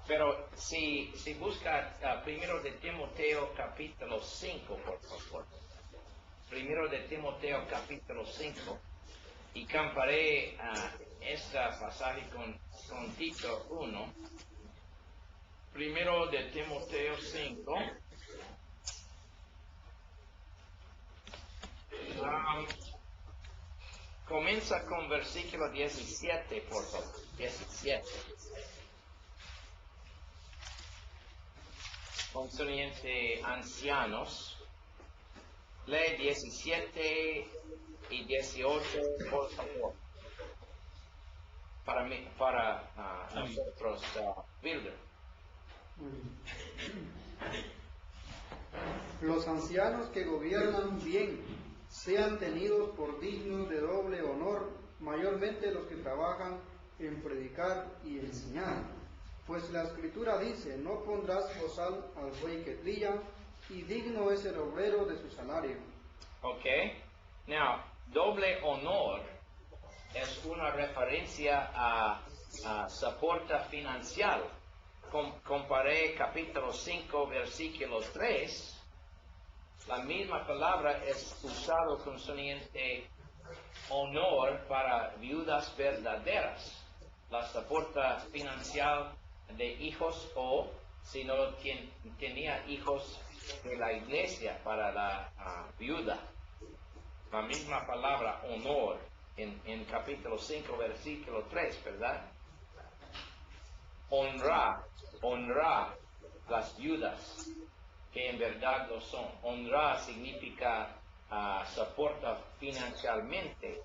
Pero si busca primero de Timoteo capítulo 5, por favor. Primero de Timoteo capítulo 5. Y comparé este pasaje con Tito 1. Primero de Timoteo 5. Comienza con versículo 17, por favor. 17. Concerniente ancianos. Lee 17 y 18, por favor. Para nosotros, Builder. Los ancianos que gobiernan bien sean tenidos por dignos de doble honor, mayormente los que trabajan en predicar y enseñar. Pues la Escritura dice, no pondrás bozal al buey que trilla, y digno es el obrero de su salario. Okay. Now, doble honor es una referencia a soporta financiero. Comparé capítulo 5, versículo 3. La misma palabra es usada concerniente honor para viudas verdaderas. La soporta financiera de hijos o si no tenía hijos de la iglesia para la viuda. La misma palabra honor en capítulo 5, versículo 3, ¿verdad? Honrar las viudas, que en verdad lo son. Honrar significa soporta financieramente.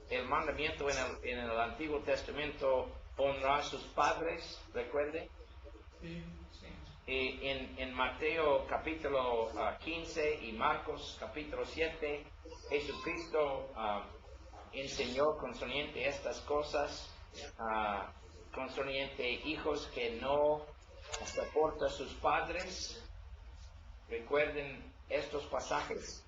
El mandamiento en el Antiguo Testamento, honrar a sus padres, ¿recuerde? Sí. En Mateo capítulo 15 y Marcos capítulo 7, Jesucristo enseñó concerniente estas cosas, concerniente hijos que no soportan a sus padres. ¿Recuerden estos pasajes?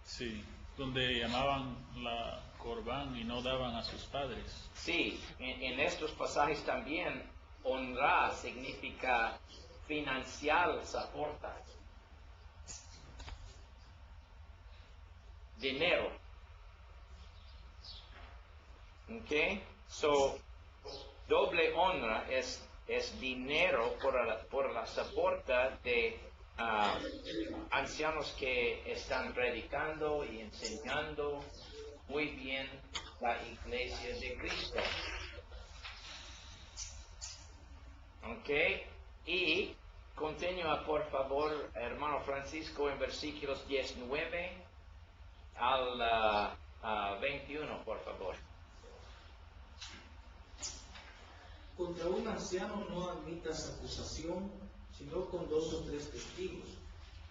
Sí, donde llamaban la corbán y no daban a sus padres. Sí, en estos pasajes también honrar significa financiar soporta. Dinero. Okay? So, doble honra es dinero por la soporta de ancianos que están predicando y enseñando muy bien la iglesia de Cristo. Ok, y continúa por favor, hermano Francisco, en versículos 19 al 21, por favor. Contra un anciano no admitas acusación, sino con 2 o 3 testigos.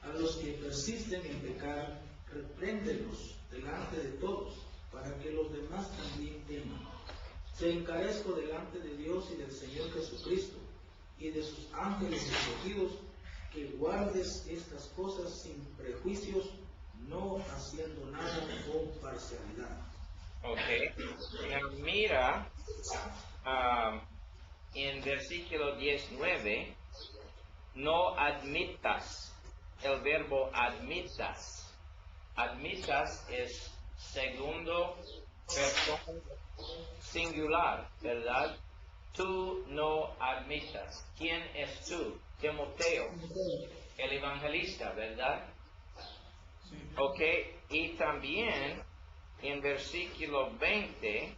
A los que persisten en pecar, repréndelos delante de todos, para que los demás también teman. Te encarezco delante de Dios y del Señor Jesucristo, y de sus ángeles escogidos, que guardes estas cosas sin prejuicios, no haciendo nada con parcialidad. Ok, mira, en versículo 19, no admitas, el verbo admitas. Admitas es segundo persona singular, ¿verdad? Tú no admitas. ¿Quién es tú? Timoteo, el evangelista, ¿verdad? Sí. Ok, y también en versículo 20,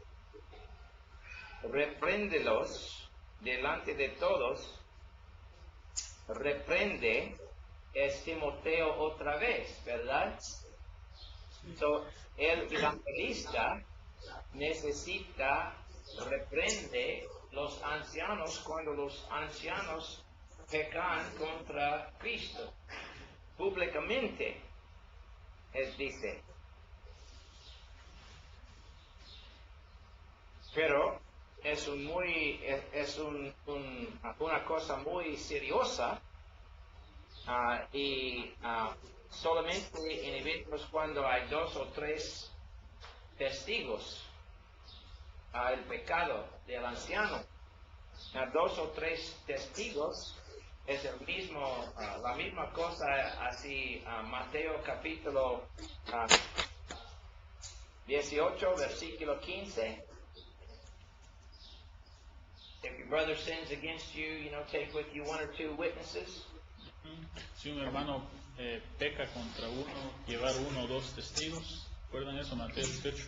repréndelos delante de todos. Reprende es Timoteo otra vez, ¿verdad? So, el evangelista necesita reprende los ancianos cuando los ancianos pecan contra Cristo públicamente, dice. Pero es una cosa muy seriosa y solamente en eventos cuando hay 2 o 3 testigos el pecado del anciano. 2 o 3 testigos es la misma cosa, así Mateo capítulo 18, versículo 15. If your brother sins against you, take with you 1 or 2 witnesses. Si un hermano peca contra uno, llevar 1 o 2 testigos. ¿Recuerdan eso, Mateo 18?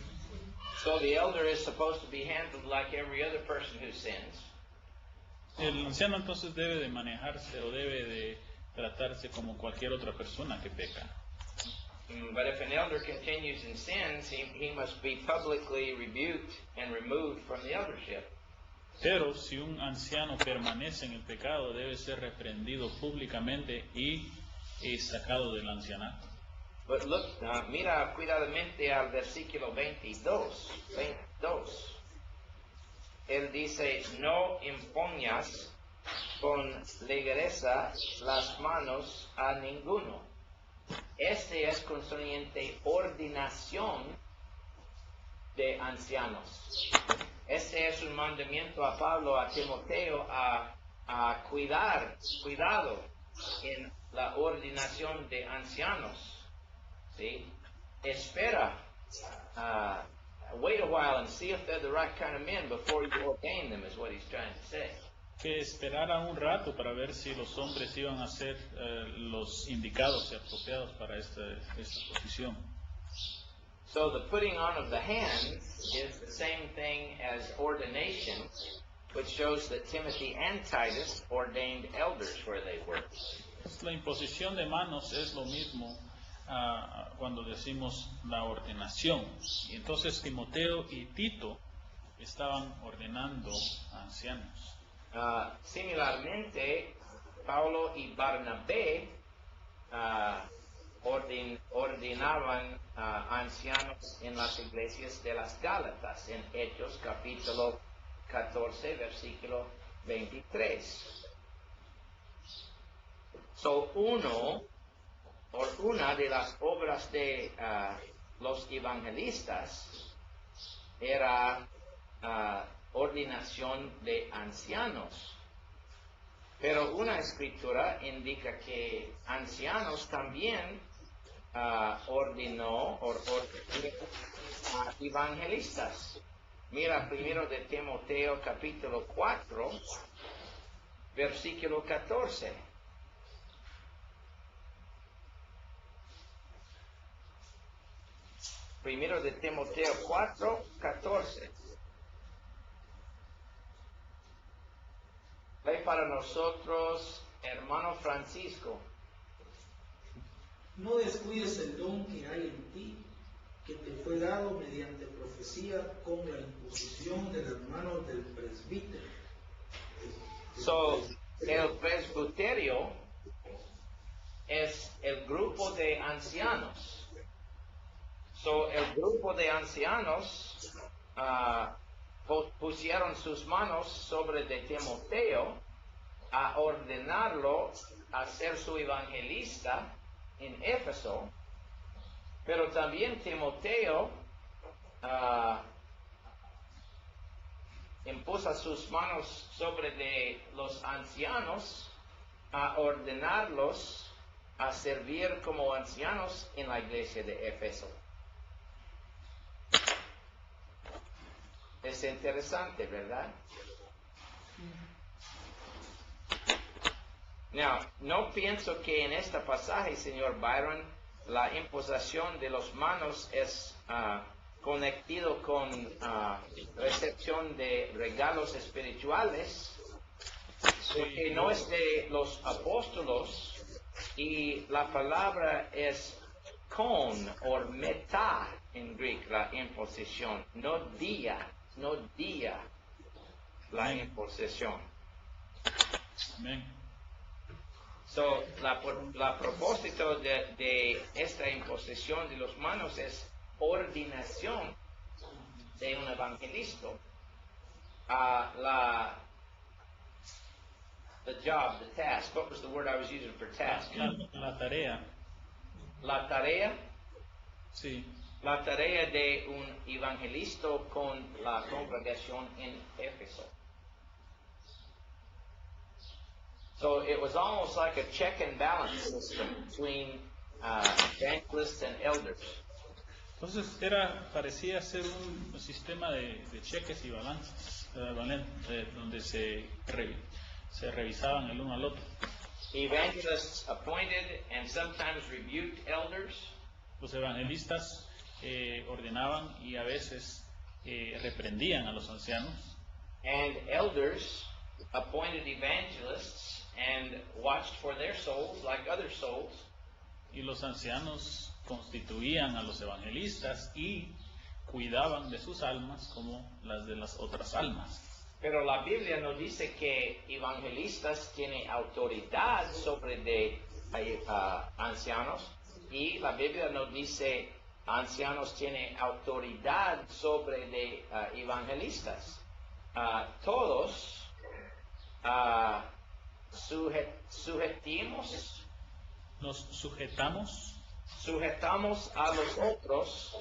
So the elder is supposed to be handled like every other person who sins. El anciano entonces debe de manejarse o debe de tratarse como cualquier otra persona que peca. But if an elder continues in sins, he must be publicly rebuked and removed from the eldership. Pero si un anciano permanece en el pecado, debe ser reprendido públicamente y sacado del ancianato. But look, mira cuidadamente al versículo 22. Él dice, no impongas con ligereza las manos a ninguno. Este es concerniente ordenación de ancianos. Este es un mandamiento a Pablo, a Timoteo, a cuidado en la ordenación de ancianos. ¿Sí? Espera, wait a while and see if they're the right kind of men before you ordain them, is what he's trying to say. Que esperara un rato para ver si los hombres iban a ser los indicados y apropiados para esta posición. So the putting on of the hands is the same thing as ordination, which shows that Timothy and Titus ordained elders where they were. La imposición de manos es lo mismo cuando decimos la ordenación. Y entonces Timoteo y Tito estaban ordenando a ancianos. Similarmente, Pablo y Barnabé ordenaban ancianos en las iglesias de las Gálatas, en Hechos capítulo 14, versículo 23. So, una de las obras de los evangelistas era ordenación de ancianos. Pero una escritura indica que ancianos también ordenó a evangelistas. Mira primero de Timoteo capítulo 4, versículo 14. Primero de Timoteo 4, 14. Ve para nosotros, hermano Francisco. No descuides el don que hay en ti, que te fue dado mediante profecía con la imposición de las manos del presbítero. So, el presbiterio es el grupo de ancianos. So, el grupo de ancianos pusieron sus manos sobre de Timoteo a ordenarlo a ser su evangelista en Éfeso, pero también Timoteo impuso sus manos sobre de los ancianos a ordenarlos a servir como ancianos en la iglesia de Éfeso. Es interesante, ¿verdad? Now, no pienso que en este pasaje, señor Byron, la imposición de las manos es conectado con recepción de regalos espirituales, porque no es de los apóstolos, y la palabra es con o meta en griego, la imposición, no día la imposición. Amén. So, la propósito de esta imposición de las manos es ordenación de un evangelista. The job, the task. What was the word I was using for task? La tarea. La tarea. Sí. La tarea de un evangelista con la congregación en Éfeso. So it was almost like a check and balance system between evangelists and elders. Entonces parecía ser un sistema de cheques y balances, donde se revisaban el uno al otro. Evangelists appointed and sometimes rebuked elders. Los evangelistas ordenaban y a veces reprendían a los ancianos. And elders appointed evangelists and watched for their souls like other souls. Y los ancianos constituían a los evangelistas y cuidaban de sus almas como las de las otras almas. Pero la Biblia nos dice que evangelistas tienen autoridad sobre de ancianos, y la Biblia nos dice ancianos tienen autoridad sobre de evangelistas. Todos Nos sujetamos a los otros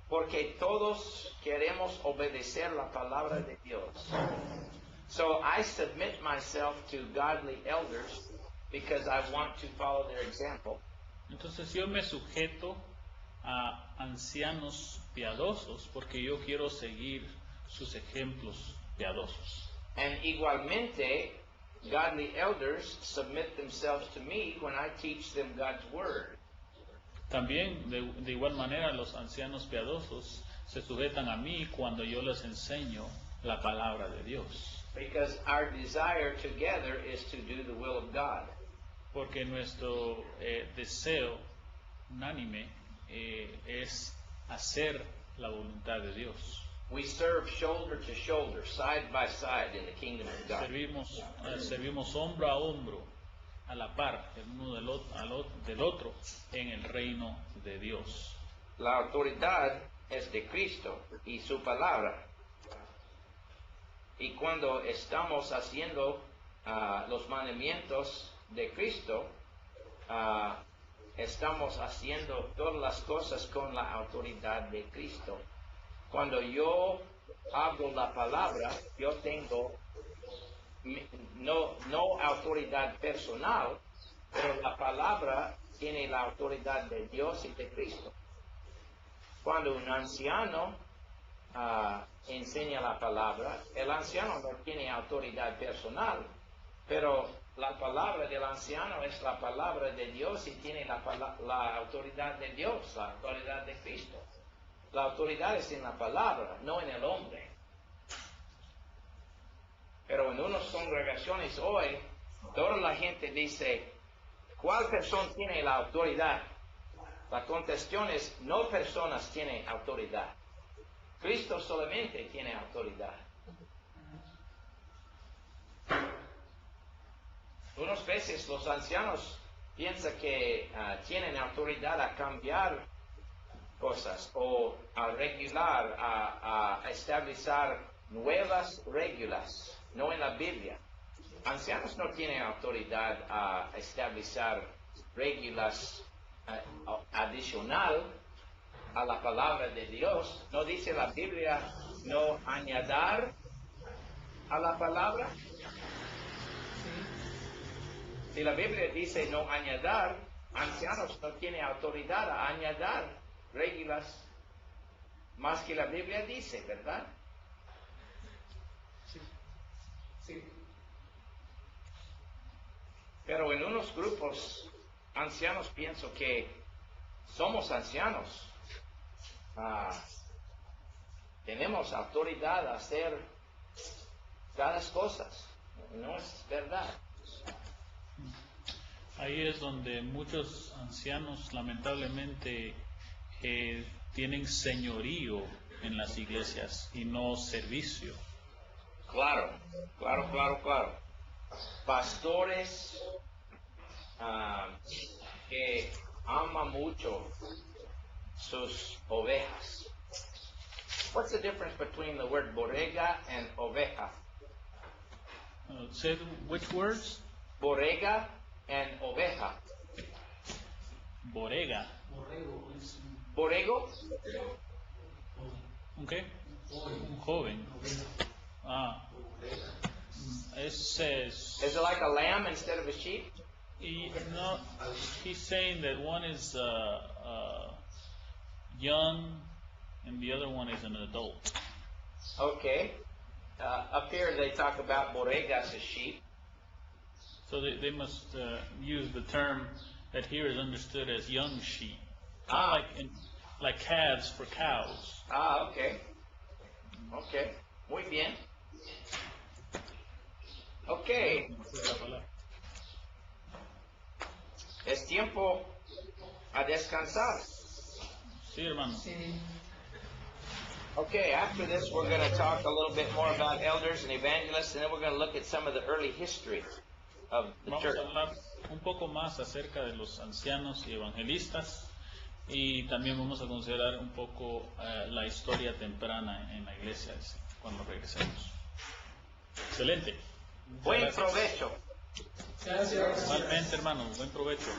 porque todos queremos obedecer la palabra de Dios. So I submit myself to godly elders because I want to follow their example. Entonces yo me sujeto a ancianos piadosos porque yo quiero seguir sus ejemplos piadosos. And igualmente, godly elders submit themselves to me when I teach them God's word. También de igual manera los ancianos piadosos se sujetan a mí cuando yo les enseño la palabra de Dios. Because our desire together is to do the will of God. Porque nuestro deseo unánime es hacer la voluntad de Dios. We serve shoulder to shoulder, side by side in the kingdom of God. Servimos hombro a hombro, a la par, el uno del otro, en el reino de Dios. La autoridad es de Cristo y su palabra. Y cuando estamos haciendo los mandamientos de Cristo, estamos haciendo todas las cosas con la autoridad de Cristo. Cuando yo hablo la palabra, yo tengo no autoridad personal, pero la palabra tiene la autoridad de Dios y de Cristo. Cuando un anciano enseña la palabra, el anciano no tiene autoridad personal, pero la palabra del anciano es la palabra de Dios y tiene la autoridad de Dios, la autoridad de Cristo. La autoridad es en la palabra, no en el hombre. Pero en unas congregaciones hoy, toda la gente dice, ¿cuál persona tiene la autoridad? La contestación es, no personas tienen autoridad. Cristo solamente tiene autoridad. Unas veces los ancianos piensan que tienen autoridad a cambiar cosas o a regular, a establecer nuevas reglas, no en la Biblia. Ancianos no tienen autoridad a establecer reglas adicional a la palabra de Dios. ¿No dice la Biblia no añadir a la palabra? Si la Biblia dice no añadir, ancianos no tienen autoridad a añadir reglas más que la Biblia dice, ¿verdad? Sí. Pero en unos grupos ancianos pienso que somos ancianos. Tenemos autoridad a hacer cada cosas. No es verdad. Ahí es donde muchos ancianos lamentablemente tienen señorío en las iglesias y no servicio. Claro. Pastores que aman mucho sus ovejas. What's the difference between the word borrega and oveja? Say which words? Borrega and oveja. Borrega. Borrego? Okay. Un joven. Is it like a lamb instead of a sheep? No, he's saying that one is young and the other one is an adult. Okay. Up here they talk about borregas as sheep. So they must use the term that here is understood as young sheep. Like calves for cows. Okay. Muy bien. Okay. Es tiempo a descansar. Sí, hermano. Okay, after this we're going to talk a little bit more about elders and evangelists, and then we're going to look at some of the early history of the Vamos church. a hablar un poco más acerca de los ancianos y evangelistas y también vamos a considerar un poco la historia temprana en la iglesia cuando regresemos. Excelente. Buen provecho. Igualmente, hermano, buen provecho.